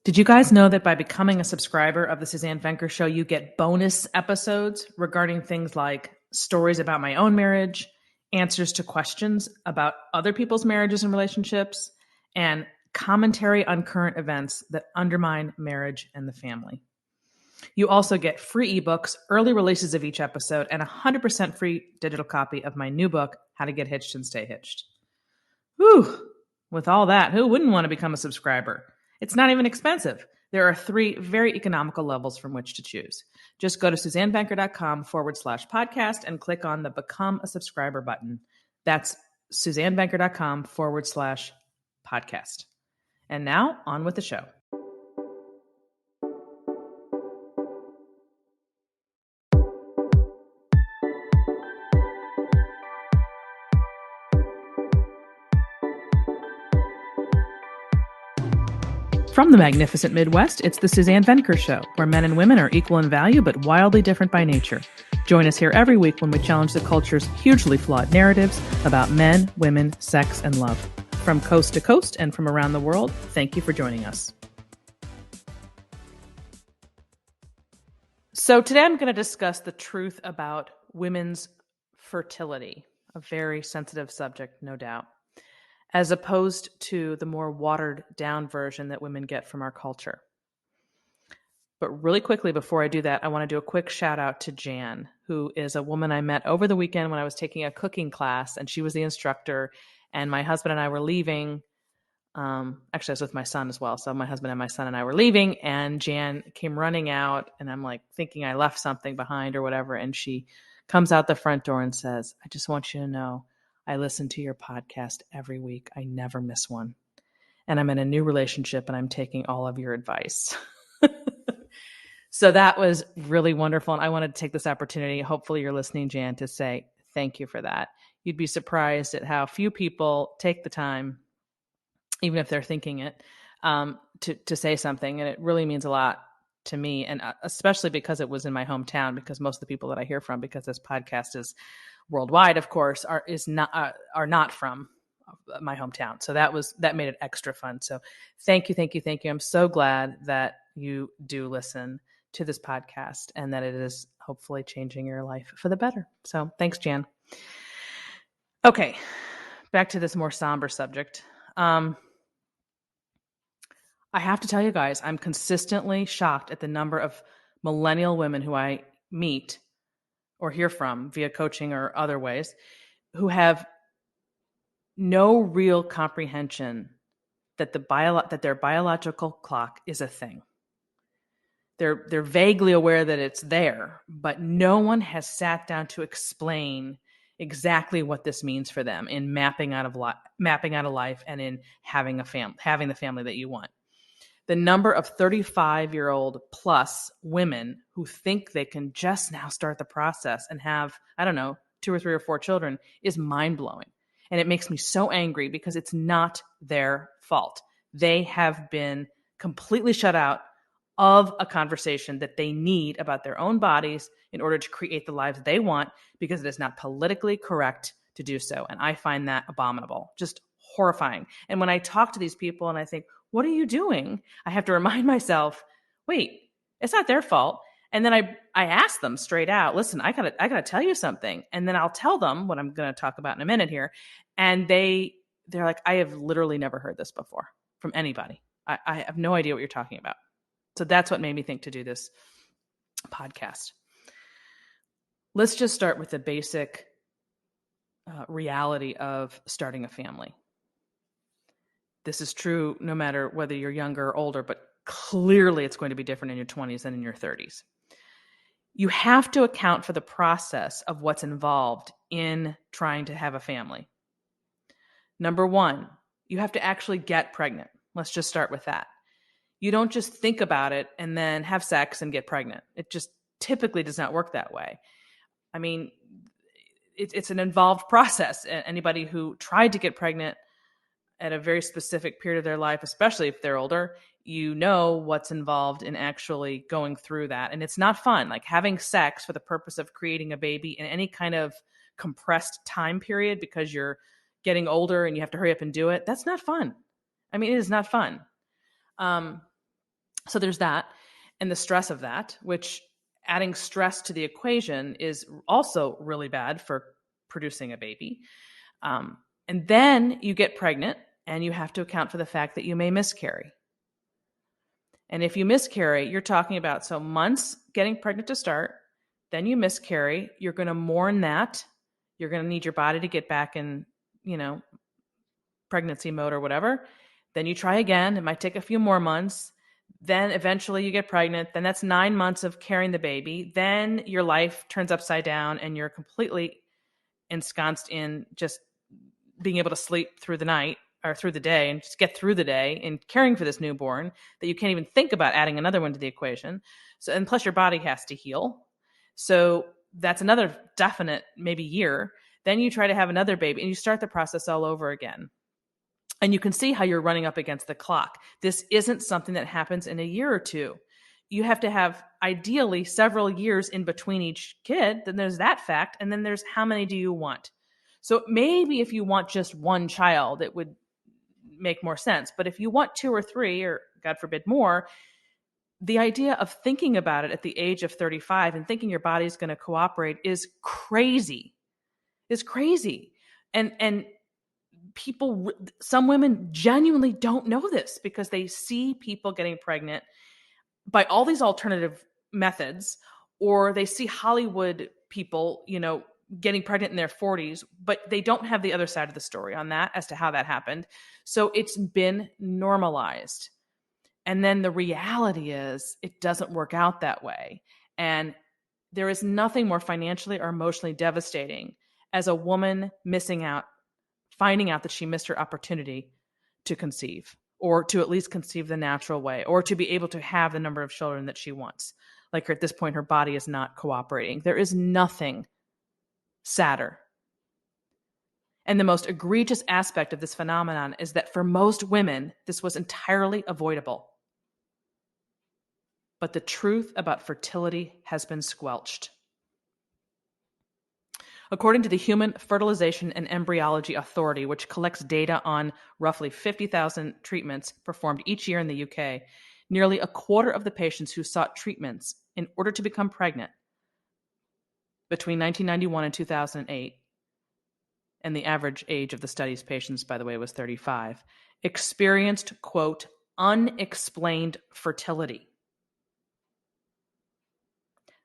Did you guys know that by becoming a subscriber of the Suzanne Venker Show, you get bonus episodes regarding things like stories about my own marriage, answers to questions about other people's marriages and relationships, and commentary on current events that undermine marriage and the family. You also get free ebooks, early releases of each episode, and a 100% free digital copy of my new book, How to Get Hitched and Stay Hitched. Whew! With all that, who wouldn't want to become a subscriber? It's not even expensive. There are 3 very economical levels from which to choose. Just go to SuzanneBanker.com/podcast and click on the Become a Subscriber button. That's SuzanneBanker.com/podcast. And now, on with the show. From the magnificent Midwest, it's the Suzanne Venker Show, where men and women are equal in value but wildly different by nature. Join us here every week when we challenge the culture's hugely flawed narratives about men, women, sex, and love. From coast to coast and from around the world, thank you for joining us. So today I'm going to discuss the truth about women's fertility, a very sensitive subject, no doubt, as opposed to the more watered down version that women get from our culture. But really quickly, before I do that, I want to do a quick shout out to Jan, who is a woman I met over the weekend when I was taking a cooking class, and she was the instructor, and my husband and I were leaving. Actually, I was with my son as well. So my husband and my son and I were leaving, and Jan came running out, and I'm like thinking I left something behind or whatever. And she comes out the front door and says, "I just want you to know, I listen to your podcast every week. I never miss one. And I'm in a new relationship and I'm taking all of your advice." So that was really wonderful. And I wanted to take this opportunity, hopefully you're listening, Jan, to say thank you for that. You'd be surprised at how few people take the time, even if they're thinking it, to say something. And it really means a lot to me, and especially because it was in my hometown, because most of the people that I hear from, because this podcast is worldwide, of course, are not from my hometown. So that made it extra fun. So thank you. I'm so glad that you do listen to this podcast and that it is hopefully changing your life for the better. So thanks, Jan. Okay, back to this more somber subject. I have to tell you guys, I'm consistently shocked at the number of millennial women who I meet or hear from via coaching or other ways who have no real comprehension that their biological clock is a thing. They're vaguely aware that it's there, but no one has sat down to explain exactly what this means for them in mapping out a life and in having the family that you want. The number of 35-year-old plus women who think they can just now start the process and have, 2 or 3 or 4 children is mind-blowing. And it makes me so angry because it's not their fault. They have been completely shut out of a conversation that they need about their own bodies in order to create the lives they want, because it is not politically correct to do so. And I find that abominable, just horrifying. And when I talk to these people and I think, what are you doing? I have to remind myself, wait, it's not their fault. And then I ask them straight out, listen, I gotta tell you something. And then I'll tell them what I'm going to talk about in a minute here. And they're like, I have literally never heard this before from anybody. I have no idea what you're talking about. So that's what made me think to do this podcast. Let's just start with the basic reality of starting a family. This is true no matter whether you're younger or older, but clearly it's going to be different in your 20s than in your 30s. You have to account for the process of what's involved in trying to have a family. Number 1, you have to actually get pregnant. Let's just start with that. You don't just think about it and then have sex and get pregnant. It just typically does not work that way. I mean, it's an involved process. Anybody who tried to get pregnant at a very specific period of their life, especially if they're older, you know what's involved in actually going through that. And it's not fun. Like having sex for the purpose of creating a baby in any kind of compressed time period because you're getting older and you have to hurry up and do it. That's not fun. I mean, it is not fun. So there's that, and the stress of that, which adding stress to the equation is also really bad for producing a baby. And then you get pregnant and you have to account for the fact that you may miscarry. And if you miscarry, you're talking about months getting pregnant to start, then you miscarry, you're going to mourn that. You're going to need your body to get back in, pregnancy mode or whatever. Then you try again. It might take a few more months. Then eventually you get pregnant. Then that's 9 months of carrying the baby. Then your life turns upside down and you're completely ensconced in just being able to sleep through the night or through the day and just get through the day and caring for this newborn that you can't even think about adding another one to the equation. So, and plus your body has to heal. So that's another definite maybe year. Then you try to have another baby and you start the process all over again. And you can see how you're running up against the clock. This isn't something that happens in a year or two. You have to have ideally several years in between each kid. Then there's that fact. And then there's how many do you want? So maybe if you want just one child, it would make more sense. But if you want 2 or 3, or God forbid more, the idea of thinking about it at the age of 35 and thinking your body's going to cooperate is crazy. Is crazy. And people, some women genuinely don't know this because they see people getting pregnant by all these alternative methods, or they see Hollywood people, getting pregnant in their 40s, but they don't have the other side of the story on that as to how that happened. So it's been normalized. And then the reality is it doesn't work out that way. And there is nothing more financially or emotionally devastating as a woman missing out, finding out that she missed her opportunity to conceive, or to at least conceive the natural way, or to be able to have the number of children that she wants. Like at this point, her body is not cooperating. There is nothing sadder. And the most egregious aspect of this phenomenon is that for most women, this was entirely avoidable. But the truth about fertility has been squelched. According to the Human Fertilization and Embryology Authority, which collects data on roughly 50,000 treatments performed each year in the UK, nearly a quarter of the patients who sought treatments in order to become pregnant between 1991 and 2008, and the average age of the study's patients, by the way, was 35, experienced, quote, unexplained fertility.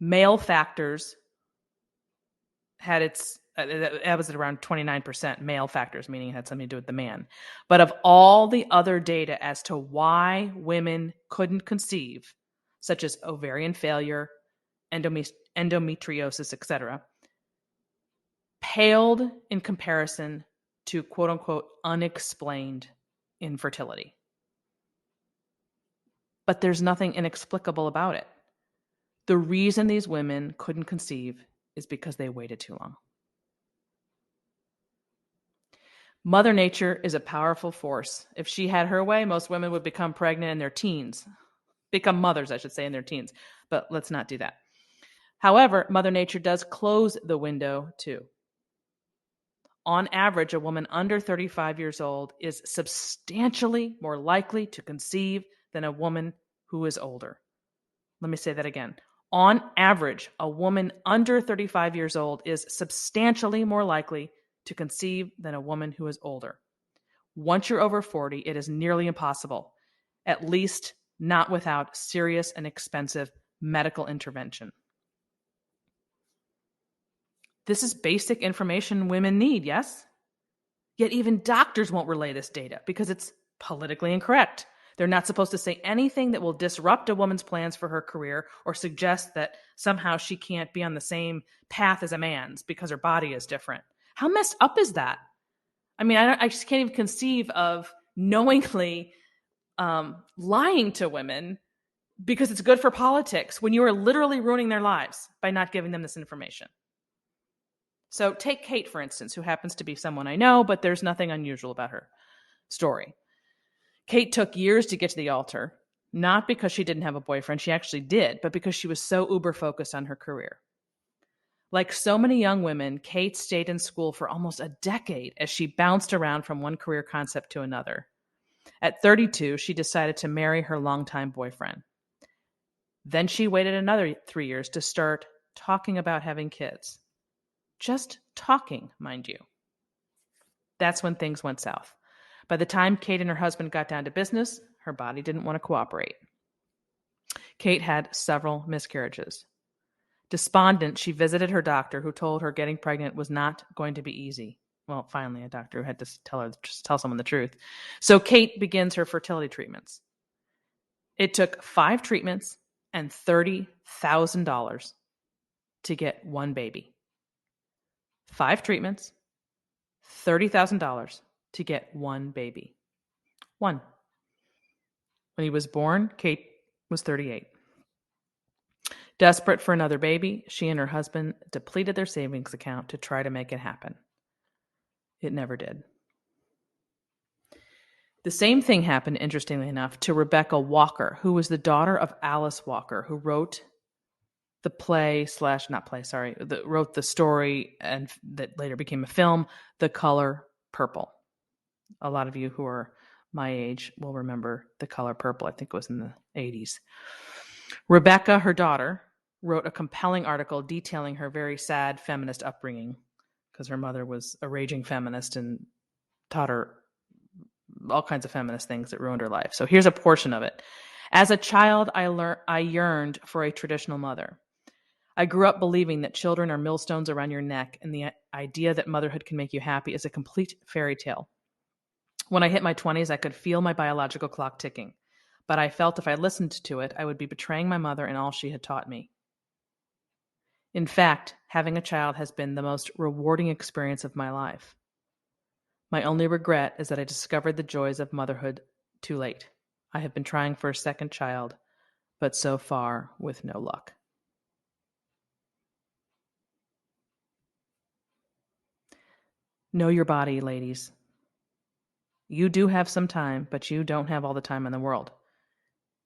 Male factors had that was at around 29%, male factors, meaning it had something to do with the man. But of all the other data as to why women couldn't conceive, such as ovarian failure, endometriosis, etc., paled in comparison to quote unquote unexplained infertility. But there's nothing inexplicable about it. The reason these women couldn't conceive is because they waited too long. Mother Nature is a powerful force. If she had her way, most women would become pregnant in their teens. Become mothers, I should say, in their teens. But let's not do that. However, Mother Nature does close the window too. On average, a woman under 35 years old is substantially more likely to conceive than a woman who is older. Let me say that again. On average, a woman under 35 years old is substantially more likely to conceive than a woman who is older. Once you're over 40, it is nearly impossible, at least not without serious and expensive medical intervention. This is basic information women need, yes? Yet even doctors won't relay this data because it's politically incorrect. They're not supposed to say anything that will disrupt a woman's plans for her career or suggest that somehow she can't be on the same path as a man's because her body is different. How messed up is that? I mean, I just can't even conceive of knowingly lying to women because it's good for politics when you are literally ruining their lives by not giving them this information. So take Kate, for instance, who happens to be someone I know, but there's nothing unusual about her story. Kate took years to get to the altar, not because she didn't have a boyfriend, she actually did, but because she was so uber focused on her career. Like so many young women, Kate stayed in school for almost a decade as she bounced around from one career concept to another. At 32, she decided to marry her longtime boyfriend. Then she waited another 3 years to start talking about having kids. Just talking, mind you. That's when things went south. By the time Kate and her husband got down to business, her body didn't want to cooperate. Kate had several miscarriages. Despondent, she visited her doctor, who told her getting pregnant was not going to be easy. Well, finally, a doctor who had to tell someone the truth. So Kate begins her fertility treatments. It took 5 treatments and $30,000 to get one baby. 5 treatments, $30,000 to get one baby. One. When he was born, Kate was 38. Desperate for another baby, she and her husband depleted their savings account to try to make it happen. It never did. The same thing happened, interestingly enough, to Rebecca Walker, who was the daughter of Alice Walker, who wrote the wrote the story and that later became a film, The Color Purple. A lot of you who are my age will remember The Color Purple. I think it was in the 80s. Rebecca, her daughter, wrote a compelling article detailing her very sad feminist upbringing, because her mother was a raging feminist and taught her all kinds of feminist things that ruined her life. So here's a portion of it. As a child, I yearned for a traditional mother. I grew up believing that children are millstones around your neck, and the idea that motherhood can make you happy is a complete fairy tale. When I hit my 20s, I could feel my biological clock ticking, but I felt if I listened to it, I would be betraying my mother and all she had taught me. In fact, having a child has been the most rewarding experience of my life. My only regret is that I discovered the joys of motherhood too late. I have been trying for a second child, but so far with no luck. Know your body, ladies. You do have some time, but you don't have all the time in the world.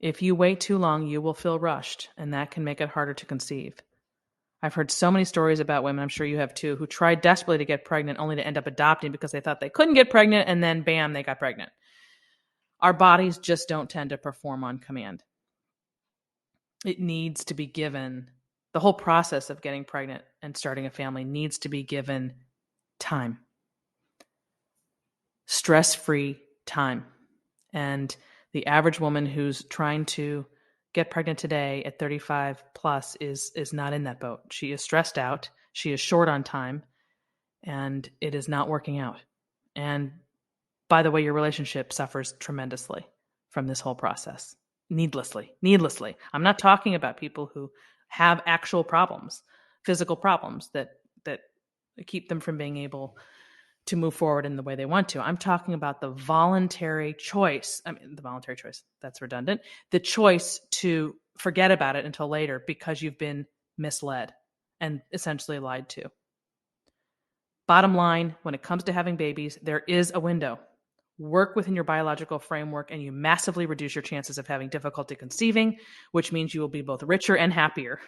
If you wait too long, you will feel rushed, and that can make it harder to conceive. I've heard so many stories about women, I'm sure you have too, who tried desperately to get pregnant only to end up adopting because they thought they couldn't get pregnant, and then bam, they got pregnant. Our bodies just don't tend to perform on command. It needs to be given, the whole process of getting pregnant and starting a family needs to be given time. Stress-free time. And the average woman who's trying to get pregnant today at 35 plus is not in that boat. She is stressed out. She is short on time, and it is not working out. And by the way, your relationship suffers tremendously from this whole process. Needlessly. I'm not talking about people who have actual problems, physical problems that keep them from being able to move forward in the way they want to. I'm talking about the voluntary choice. That's redundant. The choice to forget about it until later because you've been misled and essentially lied to. Bottom line, when it comes to having babies, there is a window. Work within your biological framework and you massively reduce your chances of having difficulty conceiving, which means you will be both richer and happier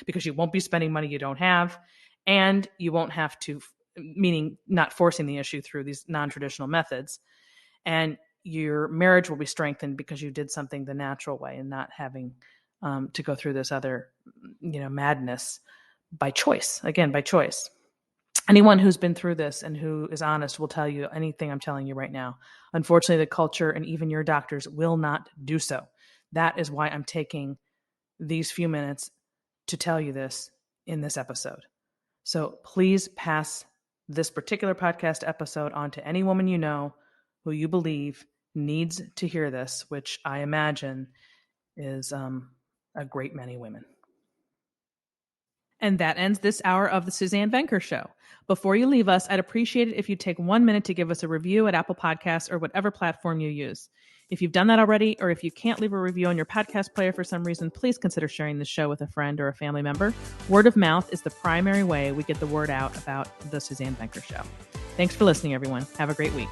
because you won't be spending money you don't have, and you won't have to, meaning not forcing the issue through these non-traditional methods. And your marriage will be strengthened because you did something the natural way and not having to go through this other, madness by choice. Again, by choice. Anyone who's been through this and who is honest will tell you anything I'm telling you right now. Unfortunately, the culture and even your doctors will not do so. That is why I'm taking these few minutes to tell you this in this episode. So please pass this particular podcast episode on to any woman you know who you believe needs to hear this, which I imagine is a great many women. And that ends this hour of the Suzanne Venker Show. Before you leave us, I'd appreciate it if you take 1 minute to give us a review at Apple Podcasts or whatever platform you use. If you've done that already, or if you can't leave a review on your podcast player for some reason, please consider sharing the show with a friend or a family member. Word of mouth is the primary way we get the word out about the Suzanne Venker Show. Thanks for listening, everyone. Have a great week.